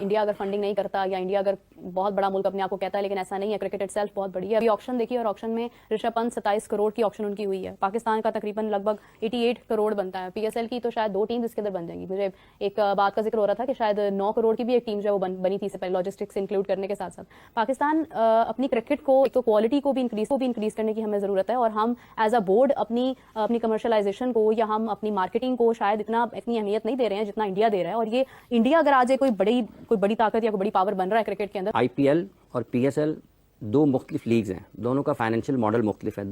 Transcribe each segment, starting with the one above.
India अगर funding नहीं करता या इंडिया अगर बहुत बड़ा मुल्क अपने आप को कहता है, लेकिन ऐसा नहीं है। क्रिकेट इटसेल्फ बहुत बड़ी है। अभी ऑक्शन देखिए और ऑक्शन में ऋषभ पंत 27 करोड़ की ऑक्शन उनकी हुई है। पाकिस्तान का तकरीबन लगभग 88 करोड़ बनता है। पीएसएल की तो शायद 2 टीम इसके अंदर बन जाएंगी। मुझे एक बात का जिक्र हो रहा था कि शायद 9 करोड़ की भी एक टीम जो है वो बनी थी इससे पहले, लॉजिस्टिक्स इंक्लूड करने के साथ साथ। पाकिस्तान अपनी क्रिकेट को तो क्वालिटी को भी इंक्रीज करने की हमें जरूरत है, और हम एज अ बोर्ड अपनी कमर्शलाइजेशन को या हम अपनी मार्केटिंग को शायद इतनी अहमियत नहीं दे रहे हैं जितना इंडिया दे रहा है। और ये इंडिया अगर आज कोई बड़ी ताकत या कोई बड़ी पावर बन रहा है क्रिकेट के अंदर। आईपीएल और पीएसएल दो मुख्तलिफ लीग्स हैं, दोनों का फाइनेंशियल मॉडल मुख्तलिफ है।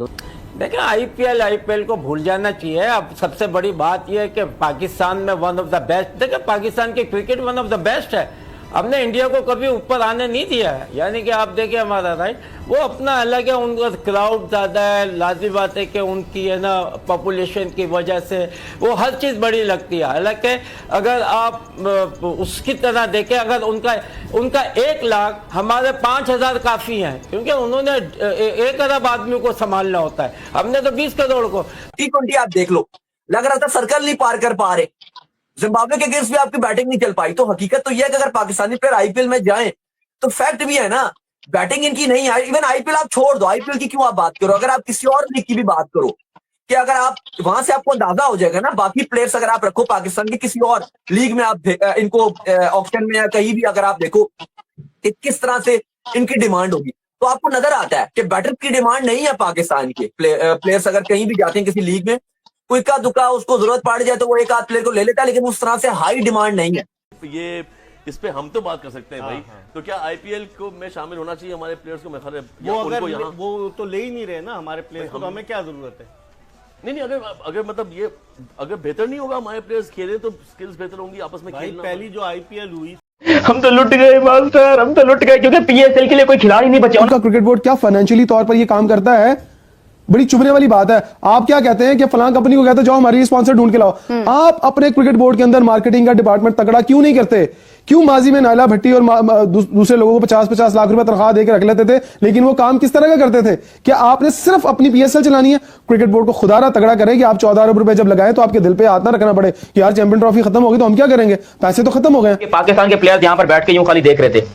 देखिए आईपीएल को भूल जाना चाहिए। अब सबसे बड़ी बात यह है कि पाकिस्तान में वन ऑफ द बेस्ट, देखिए पाकिस्तान की cricket one of the best है। हमने इंडिया को कभी ऊपर आने नहीं दिया है, यानी कि आप देखिए हमारा राइट वो अपना अलग है, उनका क्राउड ज़्यादा है, लाजमी बात है कि उनकी है ना पॉपुलेशन की वजह से वो हर चीज़ बड़ी लगती है। हालांकि अगर आप उसकी तरह देखें, अगर उनका 1 लाख हमारे 5,000 काफ़ी हैं, क्योंकि उन्होंने 1 अरब आदमी को संभालना होता है, हमने तो 20 करोड़ को। T20 आप देख लो, लग रहा था सर्कल नहीं पार कर पा रहे, जिम्बाब्वे के अगेंस्ट भी आपकी बैटिंग नहीं चल पाई। तो हकीकत तो यह है कि अगर पाकिस्तानी प्लेयर आईपीएल में जाएं तो फैक्ट भी है ना, बैटिंग इनकी नहीं है। इवन आईपीएल आप छोड़ दो, आईपीएल की क्यों आप बात करो, अगर आप किसी और लीग की भी बात करो, कि अगर आप वहां से आपको अंदाजा हो जाएगा ना, बाकी प्लेयर्स अगर आप रखो पाकिस्तान के किसी और लीग में, आप इनको ऑक्शन में या कहीं भी अगर आप देखो कि किस तरह से इनकी डिमांड होगी, तो आपको नजर आता है कि बैटर की डिमांड नहीं है पाकिस्तान के। प्लेयर्स अगर कहीं भी जाते हैं किसी लीग में, कोई का दुका उसको जरूरत पड़ जाए तो वो एक आध प्लेयर को ले लेता है, लेकिन उस तरह से हाई डिमांड नहीं है। ये इस पे हम तो बात कर सकते हैं भाई। तो क्या आईपीएल को में शामिल होना चाहिए हमारे प्लेयर्स को? वो तो ले ही नहीं रहे ना हमारे प्लेयर्स को, तो हमें क्या जरूरत है? नहीं, अगर मतलब ये अगर बेहतर नहीं होगा हमारे प्लेयर्स खेले तो स्किल्स बेहतर होंगी आपस में खेलना। पहली जो आईपीएल हुई, हम तो लुट गए मास्टर, हम तो लुट गए, क्योंकि पीएसएल के लिए कोई खिलाड़ी नहीं बचा। उनका क्रिकेट बोर्ड क्या फाइनेंशियली तौर पर ये काम करता है, बड़ी चुभने वाली बात है। आप क्या कहते हैं कि फलां कंपनी को कहते हैं जाओ हमारी स्पॉन्सर ढूंढ के लाओ। आप अपने क्रिकेट बोर्ड के अंदर मार्केटिंग का डिपार्टमेंट तगड़ा क्यों नहीं करते? क्यों माजी में नायला भट्टी और दूसरे लोगों को 50-50 लाख रुपए तनख्वाह देकर रख लेते थे, लेकिन वो काम किस तरह का करते थे? क्या आपने सिर्फ अपनी पीएसएल चलानी है? क्रिकेट बोर्ड को खुदारा तगड़ा करें कि आप 14 अरब रुपए जब लगाए तो आपके दिल पे हाथ ना रखना पड़े कि यार चैंपियन ट्रॉफी खत्म होगी तो हम क्या करेंगे, पैसे तो खत्म हो गए। पाकिस्तान के प्लेयर्स यहाँ पर बैठ के यूं खाली देख रहे थे।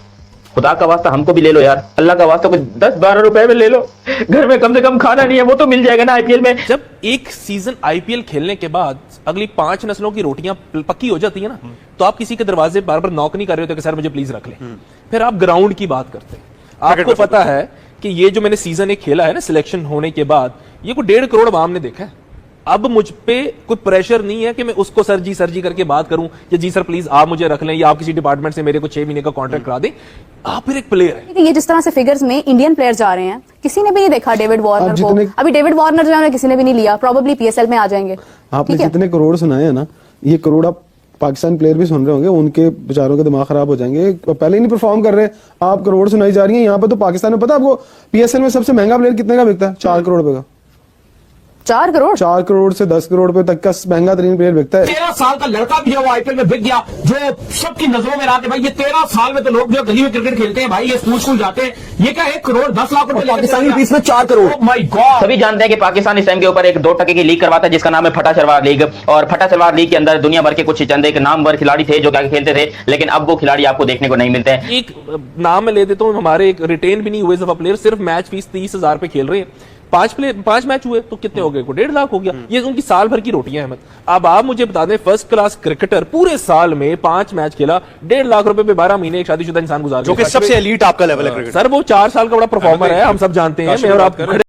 खुदा का वास्ता हमको भी ले लो यार, अल्लाह का वास्ता कुछ 10-12 रुपए में ले लो, घर में कम से कम खाना नहीं है वो तो मिल जाएगा ना आईपीएल में। जब एक सीजन आईपीएल खेलने के बाद अगली 5 नस्लों की रोटियां पक्की हो जाती है ना, तो आप किसी के दरवाजे बार बार नॉक नहीं कर रहे होते कि सर मुझे प्लीज रख लें। फिर आप ग्राउंड की बात करते हैं। आपको पता है कि ये जो मैंने सीजन 1 खेला है ना सिलेक्शन होने के बाद, ये कोई 1.5 करोड़ आवाम ने देखा है। अब मुझ पे कोई प्रेशर नहीं है कि मैं उसको सर जी करके बात करूं या जी सर प्लीज आप मुझे रख लें या आप किसी डिपार्टमेंट से मेरे को 6 महीने का कॉन्ट्रैक्ट करा दें। आप फिर एक प्लेयर है। ये जिस तरह से फिगर्स में इंडियन प्लेयर जा रहे हैं, किसी ने भी नहीं देखा डेविड वार्नर को। अभी डेविड वार्नर जो है किसी ने भी नहीं लिया, प्रोबेबली पीएसएल में आ जाएंगे। आपने जितने करोड़ सुनाए हैं ना, ये करोड़ आप पाकिस्तान प्लेयर भी सुन रहे होंगे, उनके बेचारों के दिमाग खराब हो जाएंगे। पहले ही नहीं परफॉर्म कर रहे, आप करोड़ सुनाई जा रही है। यहाँ पे तो पाकिस्तान में पता आपको पीएसएल में सबसे महंगा प्लेयर कितने का बिकता है? 4 करोड़ रुपए का। 4 करोड़ से 10 करोड़ रुपए तक का महंगा तरीन प्लेयर बिकता है। 13 साल का लड़का भी है वो आईपीएल में बिक गया, जो सबकी नजरों में रहा है। भाई ये 13 साल में तो लोग जो गली में क्रिकेट खेलते हैं भाई, ये स्कूल जाते हैं, ये क्या 1 करोड़ 10 लाख रुपए पाकिस्तानी फीस में 4 करोड़। Oh my God. सभी जानते हैं कि पाकिस्तान इस टाइम के ऊपर एक 2 टके की लीग करवाता है जिसका नाम है फटा शलवार लीग। और फटा शलवार लीग के अंदर दुनिया भर के कुछ चंद एक नामवर खिलाड़ी थे जो क्या खेलते थे, लेकिन अब वो खिलाड़ी आपको देखने को नहीं मिलते हैं। एक नाम मैं ले देता हूँ, हमारे एक रिटेन भी नहीं हुए सब प्लेयर, सिर्फ मैच फीस 30,000 पे खेल रहे हैं। 5 मैच हुए तो कितने हो गए? 1.5 लाख हो गया। ये उनकी साल भर की रोटियां हैं। अब आप मुझे बता दें, फर्स्ट क्लास क्रिकेटर पूरे साल में 5 मैच खेला, 1.5 लाख रुपए पे 12 महीने एक शादीशुदा इंसान गुजार, जो कि सबसे एलीट आपका लेवल है क्रिकेट। सर वो 4 साल का बड़ा परफॉर्मर है, हम सब जानते हैं। मैं और आप